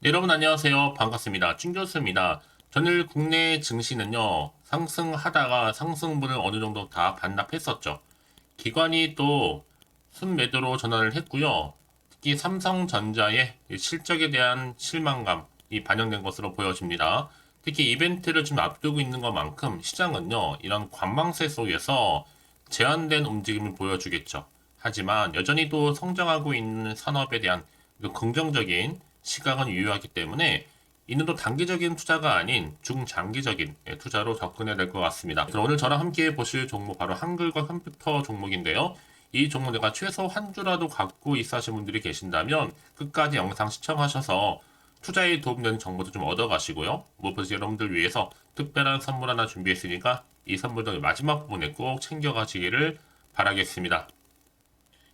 네, 여러분 안녕하세요. 반갑습니다. 춘교수입니다. 전일 국내 증시는요, 상승하다가 상승분을 어느 정도 다 반납했었죠. 기관이 또 순매도로 전환을 했고요. 특히 삼성전자의 실적에 대한 실망감이 반영된 것으로 보여집니다. 특히 이벤트를 좀 앞두고 있는 것만큼 시장은요, 이런 관망세 속에서 제한된 움직임을 보여주겠죠. 하지만 여전히 또 성장하고 있는 산업에 대한 그 긍정적인 시각은 유효하기 때문에 이는 또 단기적인 투자가 아닌 중장기적인 투자로 접근해야 될 것 같습니다. 그래서 오늘 저랑 함께 보실 종목 바로 한글과 컴퓨터 종목인데요. 이 종목 내가 최소 한 주라도 갖고 있어 하신 분들이 계신다면 끝까지 영상 시청하셔서 투자에 도움되는 정보도 좀 얻어가시고요. 무엇보다 여러분들 위해서 특별한 선물 하나 준비했으니까 이 선물도 마지막 부분에 꼭 챙겨가시기를 바라겠습니다.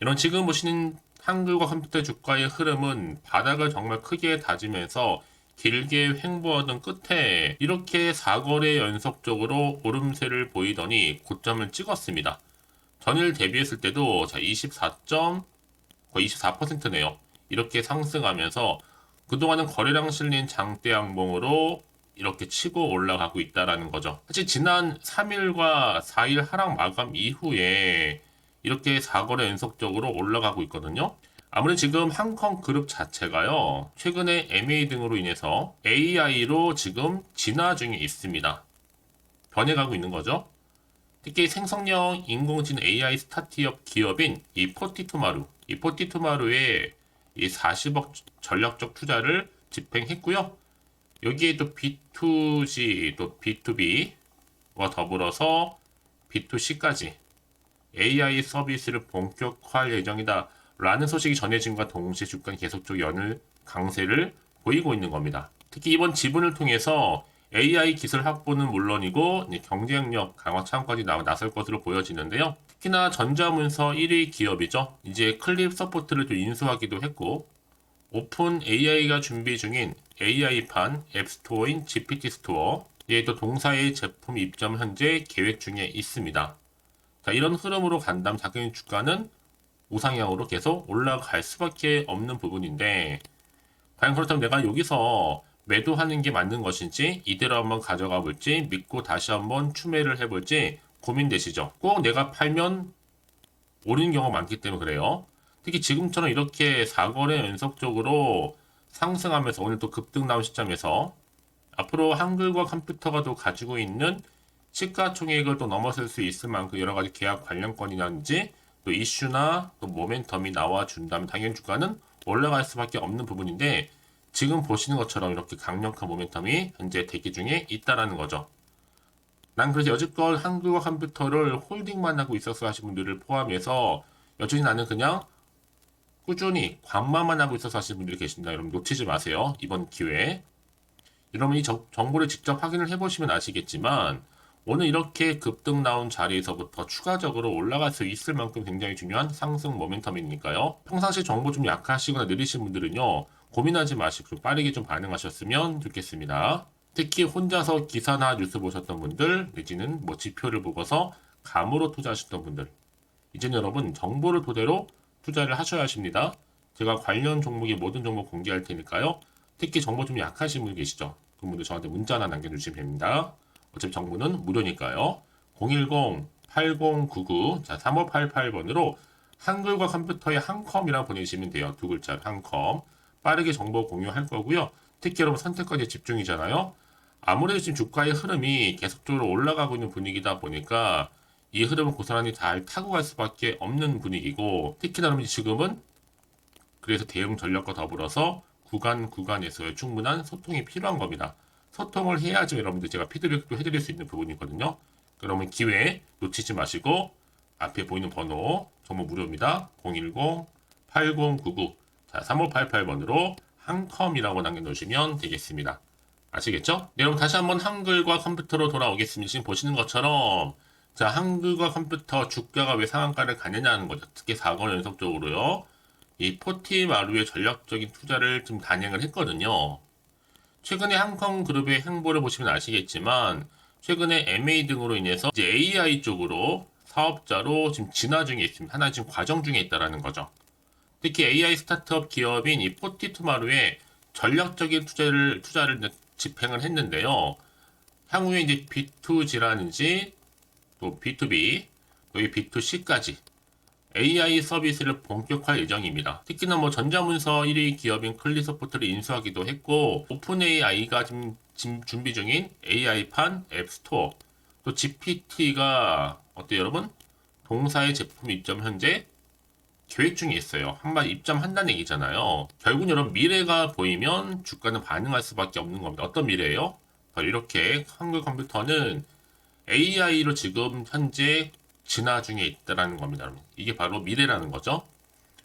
이런 지금 보시는 한글과 컴퓨터 주가의 흐름은 바닥을 정말 크게 다지면서 길게 횡보하던 끝에 이렇게 4거래 연속적으로 오름세를 보이더니 고점을 찍었습니다. 전일 대비했을 때도 자 24점 거의 24%네요. 이렇게 상승하면서 그동안은 거래량 실린 장대 양봉으로 이렇게 치고 올라가고 있다라는 거죠. 사실 지난 3일과 4일 하락 마감 이후에 이렇게 4거래 연속적으로 올라가고 있거든요. 아무래도 지금 한컴 그룹 자체가요, 최근에 MA 등으로 인해서 AI로 지금 진화 중에 있습니다. 변해가고 있는 거죠. 특히 생성형 인공지능 AI 스타트업 기업인 이 포티투마루에 이 40억 전략적 투자를 집행했고요. 여기에 또 B2G, 또 B2B와 더불어서 B2C까지 AI 서비스를 본격화할 예정이다 라는 소식이 전해진과 동시에 주가는 계속적으로 연일 강세를 보이고 있는 겁니다. 특히 이번 지분을 통해서 AI 기술 확보는 물론이고 경쟁력 강화 차원까지 나설 것으로 보여지는데요. 특히나 전자문서 1위 기업이죠. 이제 클립 서포트를 또 인수하기도 했고 오픈 AI가 준비 중인 AI판 앱스토어인 GPT 스토어에 또 동사의 제품 입점 현재 계획 중에 있습니다. 자, 이런 흐름으로 간다면 당연히 주가는 우상향으로 계속 올라갈 수밖에 없는 부분인데 과연 그렇다면 내가 여기서 매도하는 게 맞는 것인지 이대로 한번 가져가 볼지 믿고 다시 한번 추매를 해볼지 고민되시죠? 꼭 내가 팔면 오르는 경우가 많기 때문에 그래요. 특히 지금처럼 이렇게 4거래 연속적으로 상승하면서 오늘 또 급등 나온 시점에서 앞으로 한글과 컴퓨터가 또 가지고 있는 시가총액을 또 넘어설 수 있을 만큼 여러 가지 계약 관련권이라든지 또 이슈나 또 모멘텀이 나와준다면 당연히 주가는 올라갈 수밖에 없는 부분인데 지금 보시는 것처럼 이렇게 강력한 모멘텀이 현재 대기 중에 있다라는 거죠. 난 그래서 여지껏 한글과 컴퓨터를 홀딩만 하고 있었어 하신 분들을 포함해서 여전히 나는 그냥 꾸준히 관망만 하고 있어서 하시는 분들이 계십니다. 여러분 놓치지 마세요. 이번 기회에. 여러분 이 정보를 직접 확인을 해보시면 아시겠지만 오늘 이렇게 급등 나온 자리에서부터 추가적으로 올라갈 수 있을 만큼 굉장히 중요한 상승 모멘텀이니까요. 평상시 정보 좀 약하시거나 느리신 분들은요. 고민하지 마시고 빠르게 좀 반응하셨으면 좋겠습니다. 특히 혼자서 기사나 뉴스 보셨던 분들 내지는 뭐 지표를 보고서 감으로 투자하셨던 분들 이제는 여러분 정보를 토대로 투자를 하셔야 하십니다. 제가 관련 종목의 모든 정보 공개할 테니까요. 특히 정보 좀 약하신 분 계시죠? 그분들 저한테 문자 하나 남겨주시면 됩니다. 어차피 정보는 무료니까요. 010-8099 3588번으로 한글과 컴퓨터의 한컴이라 보내시면 돼요. 두 글자 한컴. 빠르게 정보 공유할 거고요. 특히 여러분 선택까지 집중이잖아요. 아무래도 지금 주가의 흐름이 계속적으로 올라가고 있는 분위기다 보니까 이 흐름을 고스란히 잘 타고 갈 수밖에 없는 분위기고 특히나 여러분 지금은 그래서 대응 전략과 더불어서 구간에서의 충분한 소통이 필요한 겁니다. 소통을 해야지 여러분들 제가 피드백도 해드릴 수 있는 부분이거든요. 그러면 기회 놓치지 마시고 앞에 보이는 번호 정말 무료입니다. 010-8099 3588번으로 한컴이라고 남겨놓으시면 되겠습니다. 아시겠죠? 네, 여러분 다시 한번 한글과 컴퓨터로 돌아오겠습니다. 지금 보시는 것처럼 자 한글과 컴퓨터 주가가 왜 상한가를 가느냐는 거죠. 특히 4건 연속적으로요. 이 포티마루의 전략적인 투자를 좀 단행을 했거든요. 최근에 한컴그룹의 행보를 보시면 아시겠지만 최근에 MA 등으로 인해서 이제 AI 쪽으로 사업자로 지금 진화 중에 있습니다. 하나 지금 과정 중에 있다라는 거죠. 특히 AI 스타트업 기업인 이 포티투마루의 전략적인 투자를 이제 집행을 했는데요. 향후에 이제 B2G라든지 또 B2B, 또 이 B2C까지 AI 서비스를 본격화할 예정입니다. 특히나 뭐 전자문서 1위 기업인 클리소프트를 인수하기도 했고, 오픈 AI가 지금 준비 중인 AI판 앱스토어, 또 GPT가 어때요, 여러분? 동사의 제품 입점 현재 계획 중에 있어요. 한마디 입점한다는 얘기잖아요. 결국 여러분 미래가 보이면 주가는 반응할 수밖에 없는 겁니다. 어떤 미래예요? 바로 이렇게 한글 컴퓨터는 AI로 지금 현재 진화 중에 있다라는 겁니다. 여러분. 이게 바로 미래라는 거죠.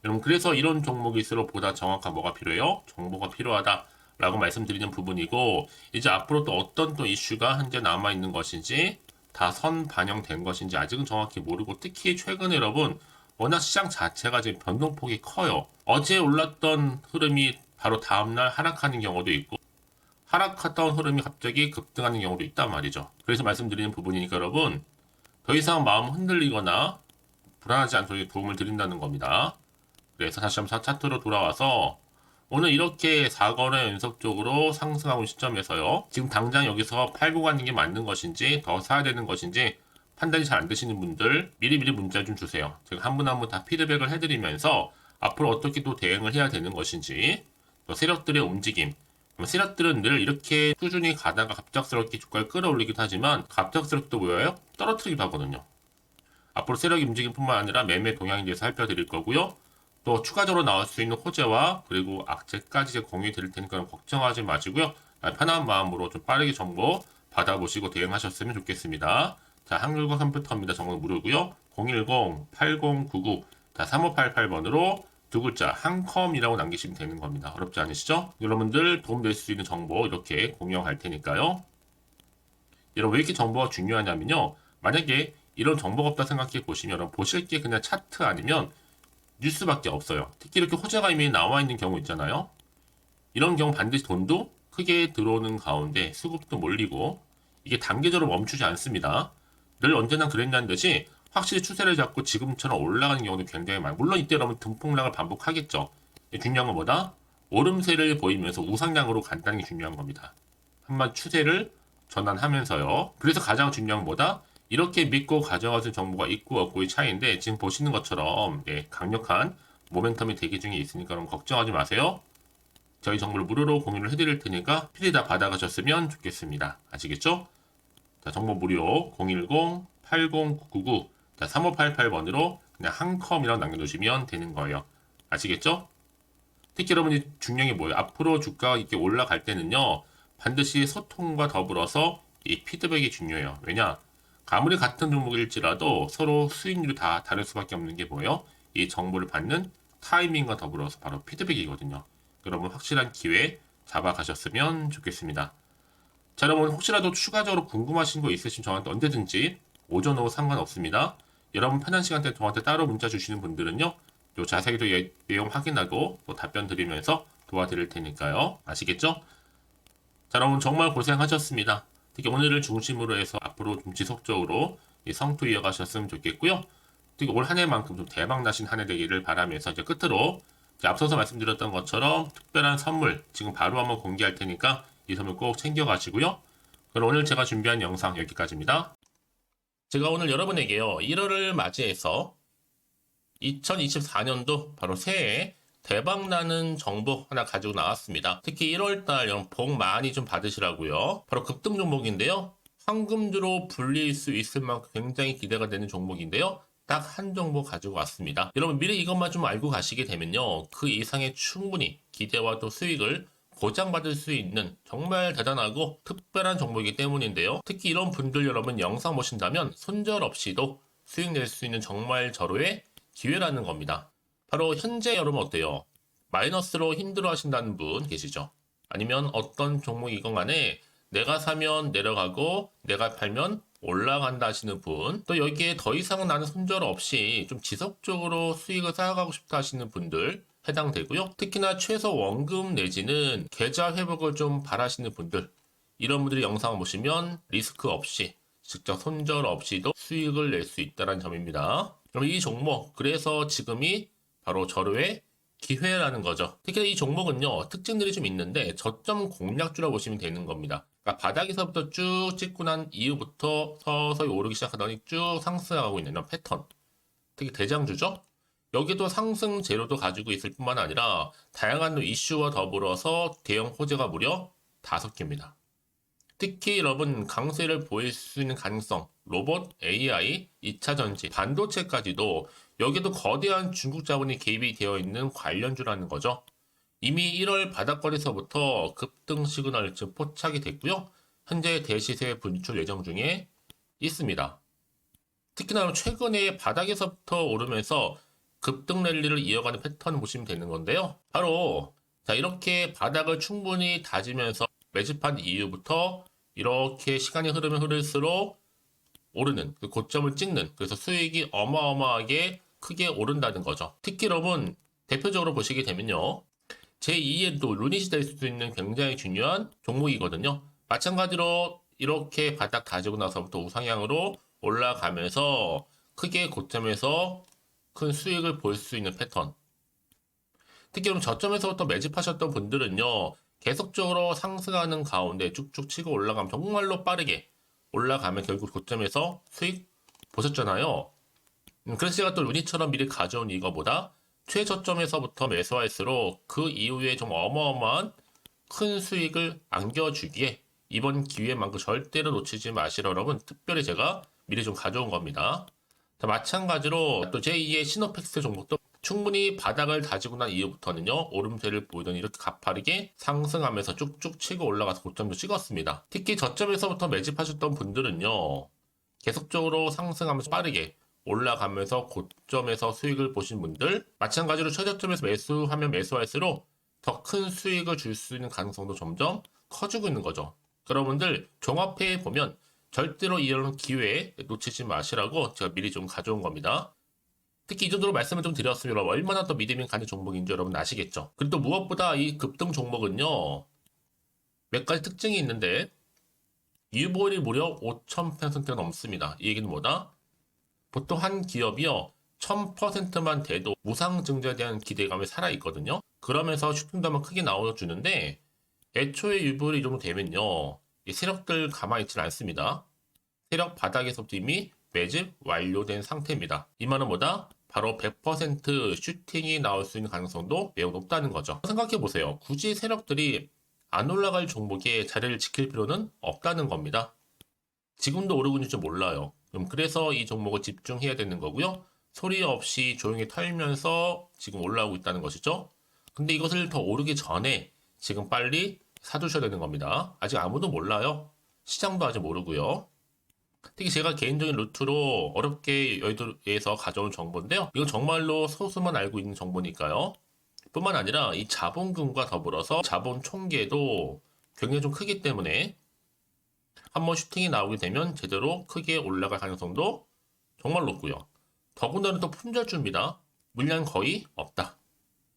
여러분 그래서 이런 종목일수록 보다 정확한 뭐가 필요해요? 정보가 필요하다라고 말씀드리는 부분이고 이제 앞으로 또 어떤 또 이슈가 현재 남아 있는 것인지 다 선 반영된 것인지 아직은 정확히 모르고 특히 최근에 여러분 워낙 시장 자체가 지금 변동폭이 커요. 어제 올랐던 흐름이 바로 다음날 하락하는 경우도 있고 하락했던 흐름이 갑자기 급등하는 경우도 있단 말이죠. 그래서 말씀드리는 부분이니까 여러분 더 이상 마음 흔들리거나 불안하지 않도록 도움을 드린다는 겁니다. 그래서 다시 한번 차트로 돌아와서 오늘 이렇게 4거래 연속적으로 상승하고 있는 시점에서요. 지금 당장 여기서 팔고 가는 게 맞는 것인지 더 사야 되는 것인지 판단이 잘 안 되시는 분들 미리미리 문자 좀 주세요. 제가 한 분 한 분 다 피드백을 해드리면서 앞으로 어떻게 또 대응을 해야 되는 것인지 또 세력들의 움직임 세력들은 늘 이렇게 꾸준히 가다가 갑작스럽게 주가를 끌어올리기도 하지만 갑작스럽게 또 뭐예요? 떨어뜨리기도 하거든요. 앞으로 세력의 움직임뿐만 아니라 매매 동향에 대해서 살펴드릴 거고요. 또 추가적으로 나올 수 있는 호재와 그리고 악재까지 제가 공유해 드릴 테니까 걱정하지 마시고요. 편한 마음으로 좀 빠르게 정보 받아보시고 대응하셨으면 좋겠습니다. 자, 한글과 컴퓨터입니다. 정보 무료고요. 010-8099 3588번으로 두 글자 한컴이라고 남기시면 되는 겁니다. 어렵지 않으시죠? 여러분들 도움될 수 있는 정보 이렇게 공유할 테니까요. 여러분 왜 이렇게 정보가 중요하냐면요. 만약에 이런 정보가 없다 생각해 보시면 여러분 보실 게 그냥 차트 아니면 뉴스밖에 없어요. 특히 이렇게 호재가 이미 나와 있는 경우 있잖아요. 이런 경우 반드시 돈도 크게 들어오는 가운데 수급도 몰리고 이게 단계적으로 멈추지 않습니다. 늘 언제나 그랬냐는 듯이 확실히 추세를 잡고 지금처럼 올라가는 경우도 굉장히 많아요. 물론 이때 여러분 등폭락을 반복하겠죠. 중요한 건 뭐다? 오름세를 보이면서 우상향으로 간다는 게 중요한 겁니다. 한마디 추세를 전환하면서요. 그래서 가장 중요한 건 뭐다? 이렇게 믿고 가져가실 정보가 있고 없고의 차이인데 지금 보시는 것처럼 강력한 모멘텀이 대기 중에 있으니까 그럼 걱정하지 마세요. 저희 정보를 무료로 공유를 해드릴 테니까 필히 다 받아가셨으면 좋겠습니다. 아시겠죠? 자, 정보 무료 010-8099 3588번으로 그냥 한컴이라고 남겨두시면 되는 거예요. 아시겠죠? 특히 여러분이 중요한 게 뭐예요? 앞으로 주가가 이렇게 올라갈 때는요. 반드시 소통과 더불어서 이 피드백이 중요해요. 왜냐? 아무리 같은 종목일지라도 서로 수익률이 다 다를 수밖에 없는 게 뭐예요? 이 정보를 받는 타이밍과 더불어서 바로 피드백이거든요. 여러분 확실한 기회 잡아가셨으면 좋겠습니다. 자, 여러분 혹시라도 추가적으로 궁금하신 거 있으시면 저한테 언제든지 오전 오후 상관없습니다. 여러분 편한 시간대 저한테 따로 문자 주시는 분들은요. 요 자세히 또 내용 확인하고 또 답변 드리면서 도와드릴 테니까요. 아시겠죠? 자, 여러분 정말 고생하셨습니다. 특히 오늘을 중심으로 해서 앞으로 좀 지속적으로 이 성투 이어가셨으면 좋겠고요. 특히 올 한 해만큼 좀 대박 나신 한 해 되기를 바라면서 이제 끝으로 이제 앞서서 말씀드렸던 것처럼 특별한 선물 지금 바로 한번 공개할 테니까 이 선물 꼭 챙겨가시고요. 그럼 오늘 제가 준비한 영상 여기까지입니다. 제가 오늘 여러분에게요. 1월을 맞이해서 2024년도 바로 새해 대박나는 정보 하나 가지고 나왔습니다. 특히 1월달 복 많이 좀 받으시라고요. 바로 급등 종목인데요. 황금주로 불릴 수 있을 만큼 굉장히 기대가 되는 종목인데요. 딱 한 종목 가지고 왔습니다. 여러분 미리 이것만 좀 알고 가시게 되면요. 그 이상의 충분히 기대와 또 수익을 보장받을 수 있는 정말 대단하고 특별한 종목이기 때문인데요. 특히 이런 분들 여러분 영상 보신다면 손절 없이도 수익 낼 수 있는 정말 절호의 기회라는 겁니다. 바로 현재 여러분 어때요? 마이너스로 힘들어 하신다는 분 계시죠? 아니면 어떤 종목이건 간에 내가 사면 내려가고 내가 팔면 올라간다 하시는 분, 또 여기에 더 이상 나는 손절 없이 좀 지속적으로 수익을 쌓아가고 싶다 하시는 분들 해당되고요. 특히나 최소 원금 내지는 계좌 회복을 좀 바라시는 분들, 이런 분들이 영상을 보시면 리스크 없이 직접 손절 없이도 수익을 낼 수 있다는 점입니다. 그럼 이 종목, 그래서 지금이 바로 절호의 기회라는 거죠. 특히 이 종목은요, 특징들이 좀 있는데 저점 공략주라고 보시면 되는 겁니다. 그러니까 바닥에서부터 쭉 찍고 난 이후부터 서서히 오르기 시작하더니 쭉 상승하고 있는 이런 패턴. 특히 대장주죠? 여기도 상승 재료도 가지고 있을 뿐만 아니라 다양한 이슈와 더불어서 대형 호재가 무려 5개입니다. 특히 여러분 강세를 보일 수 있는 가능성, 로봇, AI, 2차 전지, 반도체까지도 여기도 거대한 중국 자본이 개입이 되어 있는 관련주라는 거죠. 이미 1월 바닥권에서부터 급등 시그널 즉 포착이 됐고요. 현재 대시세 분출 예정 중에 있습니다. 특히나 최근에 바닥에서부터 오르면서 급등 랠리를 이어가는 패턴을 보시면 되는 건데요. 바로 자 이렇게 바닥을 충분히 다지면서 매집한 이후부터 이렇게 시간이 흐르면 흐를수록 오르는 그 고점을 찍는 그래서 수익이 어마어마하게 크게 오른다는 거죠. 특히 여러분 대표적으로 보시게 되면요. 제2의 또 루닛이 될 수도 있는 굉장히 중요한 종목이거든요. 마찬가지로 이렇게 바닥 다지고 나서부터 우상향으로 올라가면서 크게 고점에서 큰 수익을 볼 수 있는 패턴. 특히 그럼 저점에서부터 매집하셨던 분들은요. 계속적으로 상승하는 가운데 쭉쭉 치고 올라가면 정말로 빠르게 올라가면 결국 고점에서 수익 보셨잖아요. 그래서 제가 또 루니처럼 미리 가져온 이거보다 최저점에서부터 매수할수록 그 이후에 좀 어마어마한 큰 수익을 안겨주기에 이번 기회만큼 절대로 놓치지 마시라 여러분 특별히 제가 미리 좀 가져온 겁니다. 자, 마찬가지로 또 제2의 시노펙스 종목도 충분히 바닥을 다지고 난 이후부터는요 오름세를 보이더니 이렇게 가파르게 상승하면서 쭉쭉 치고 올라가서 고점도 찍었습니다. 특히 저점에서부터 매집하셨던 분들은요 계속적으로 상승하면서 빠르게 올라가면서 고점에서 수익을 보신 분들 마찬가지로 최저점에서 매수하면 매수할수록 더 큰 수익을 줄 수 있는 가능성도 점점 커지고 있는 거죠. 여러분들 종합해 보면 절대로 이런 기회에 놓치지 마시라고 제가 미리 좀 가져온 겁니다. 특히 이 정도로 말씀을 좀 드렸으면 얼마나 더 믿음이 가는 종목인지 여러분 아시겠죠? 그리고 또 무엇보다 이 급등 종목은요. 몇 가지 특징이 있는데 유보율이 무려 5,000%가 넘습니다. 이 얘기는 뭐다? 보통 한 기업이요. 1000%만 돼도 무상증자에 대한 기대감이 살아있거든요. 그러면서 슈팅도 한번 크게 나와주는데 애초에 유보율이 이 정도 되면요. 이 세력들 가만히 있지는 않습니다. 세력 바닥에서부터 이미 매집 완료된 상태입니다. 이 말은 뭐다? 바로 100% 슈팅이 나올 수 있는 가능성도 매우 높다는 거죠. 생각해보세요. 굳이 세력들이 안 올라갈 종목에 자리를 지킬 필요는 없다는 겁니다. 지금도 오르고 있는지 몰라요. 그래서 이 종목을 집중해야 되는 거고요. 소리 없이 조용히 털면서 지금 올라오고 있다는 것이죠. 근데 이것을 더 오르기 전에 지금 빨리 사두셔야 되는 겁니다. 아직 아무도 몰라요. 시장도 아직 모르고요. 특히 제가 개인적인 루트로 어렵게 여의도에서 가져온 정보인데요. 이건 정말로 소수만 알고 있는 정보니까요. 뿐만 아니라 이 자본금과 더불어서 자본 총계도 굉장히 좀 크기 때문에 한번 슈팅이 나오게 되면 제대로 크게 올라갈 가능성도 정말 높고요. 더군다나 또 품절주입니다. 물량 거의 없다.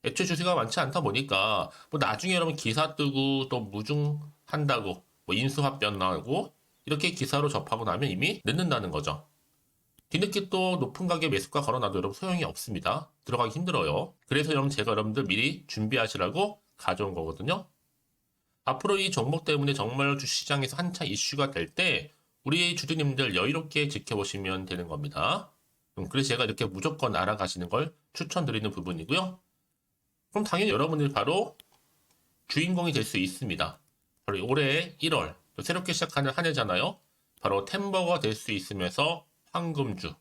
애초에 주식가 많지 않다 보니까 뭐 나중에 여러분 기사 뜨고 또 무중한다고 뭐 인수합병 나고 이렇게 기사로 접하고 나면 이미 늦는다는 거죠. 뒤늦게 또 높은 가격에 매수가 걸어놔도 여러분 소용이 없습니다. 들어가기 힘들어요. 그래서 여러분 제가 여러분들 미리 준비하시라고 가져온 거거든요. 앞으로 이 종목 때문에 정말 주시장에서 한차 이슈가 될 때 우리 주주님들 여유롭게 지켜보시면 되는 겁니다. 그래서 제가 이렇게 무조건 알아가시는 걸 추천드리는 부분이고요. 그럼 당연히 여러분들이 바로 주인공이 될 수 있습니다. 바로 올해 1월 또 새롭게 시작하는 한 해잖아요. 바로 템버가 될 수 있으면서 황금주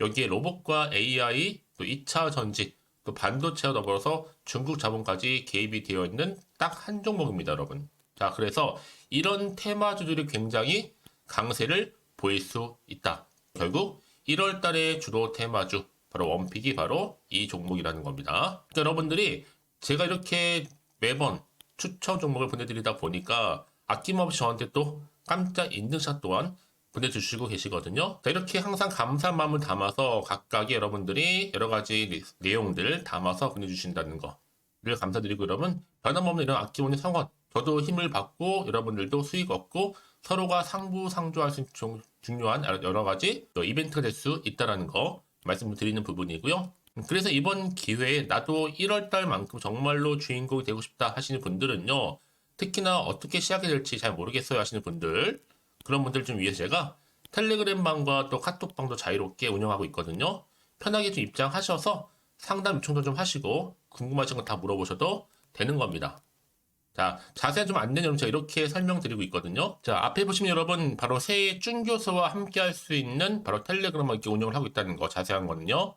여기에 로봇과 AI 또 2차 전지 또 반도체와 더불어서 중국 자본까지 개입이 되어 있는 딱 한 종목입니다, 여러분. 자, 그래서 이런 테마주들이 굉장히 강세를 보일 수 있다. 결국 1월 달에 주로 테마주 바로 원픽이 바로 이 종목이라는 겁니다. 그러니까 여러분들이 제가 이렇게 매번 추천 종목을 보내드리다 보니까 아낌없이 저한테 또 깜짝 인증샷 또한 보내주시고 계시거든요. 자, 이렇게 항상 감사한 마음을 담아서 각각의 여러분들이 여러 가지 내용들 담아서 보내주신다는 거를 감사드리고 여러분 변함없는 이런 아낌없는 성원 저도 힘을 받고 여러분들도 수익 얻고 서로가 상부상조할 수 있는 중요한 여러 가지 이벤트가 될 수 있다는 거 말씀드리는 부분이고요. 그래서 이번 기회에 나도 1월달만큼 정말로 주인공이 되고 싶다 하시는 분들은요. 특히나 어떻게 시작이 될지 잘 모르겠어요 하시는 분들, 그런 분들 좀 위해서 제가 텔레그램 방과 또 카톡방도 자유롭게 운영하고 있거든요. 편하게 좀 입장하셔서 상담 요청도 좀 하시고 궁금하신 거 다 물어보셔도 되는 겁니다. 자, 자세한 좀 안내 내용 제가 이렇게 설명드리고 있거든요. 자, 앞에 보시면 여러분 바로 새해 쭌교수와 함께 할 수 있는 바로 텔레그램을 이렇게 운영을 하고 있다는 거, 자세한 거는요.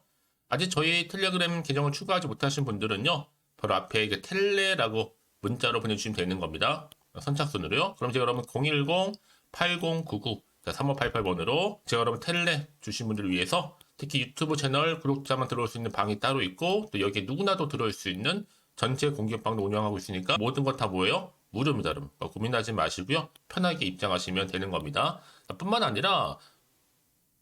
아직 저희 텔레그램 계정을 추가하지 못하신 분들은요. 바로 앞에 이게 텔레라고 문자로 보내주시면 되는 겁니다. 선착순으로요. 그럼 제가 여러분 010-8099-3588번으로 제가 여러분 텔레 주신 분들을 위해서 특히 유튜브 채널 구독자만 들어올 수 있는 방이 따로 있고 또 여기에 누구나도 들어올 수 있는 전체 공개방도 운영하고 있으니까 모든 것 다 뭐예요? 무료입니다, 여러분. 고민하지 마시고요. 편하게 입장하시면 되는 겁니다. 뿐만 아니라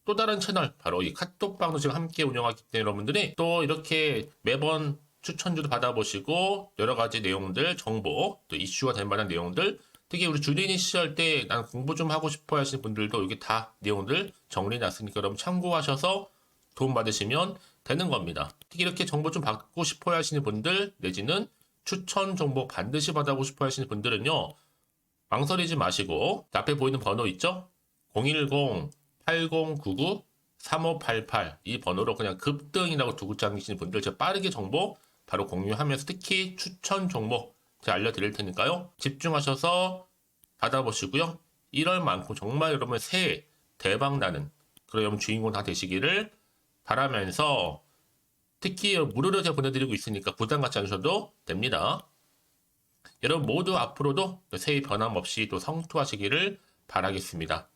또 다른 채널, 바로 이 카톡방도 지금 함께 운영하기 때문에 여러분들이 또 이렇게 매번 추천주도 받아보시고 여러 가지 내용들, 정보, 또 이슈가 될 만한 내용들, 특히 우리 주린이 시절 때 난 공부 좀 하고 싶어 하시는 분들도 여기 다 내용들 정리해놨으니까 여러분 참고하셔서 도움 받으시면 되는 겁니다. 특히 이렇게 정보 좀 받고 싶어 하시는 분들 내지는 추천 정보 반드시 받아보고 싶어 하시는 분들은요. 망설이지 마시고 앞에 보이는 번호 있죠? 010-8099-3588 이 번호로 그냥 급등이라고 두고 당기시는 분들 제가 빠르게 정보 바로 공유하면서 특히 추천 종목 제가 알려드릴 테니까요. 집중하셔서 받아보시고요. 1월만큼 정말 여러분 새해 대박나는 그런 여러분 주인공 다 되시기를 바라면서 특히 무료로 제가 보내드리고 있으니까 부담 갖지 않으셔도 됩니다. 여러분 모두 앞으로도 새해 변함없이 또 성투하시기를 바라겠습니다.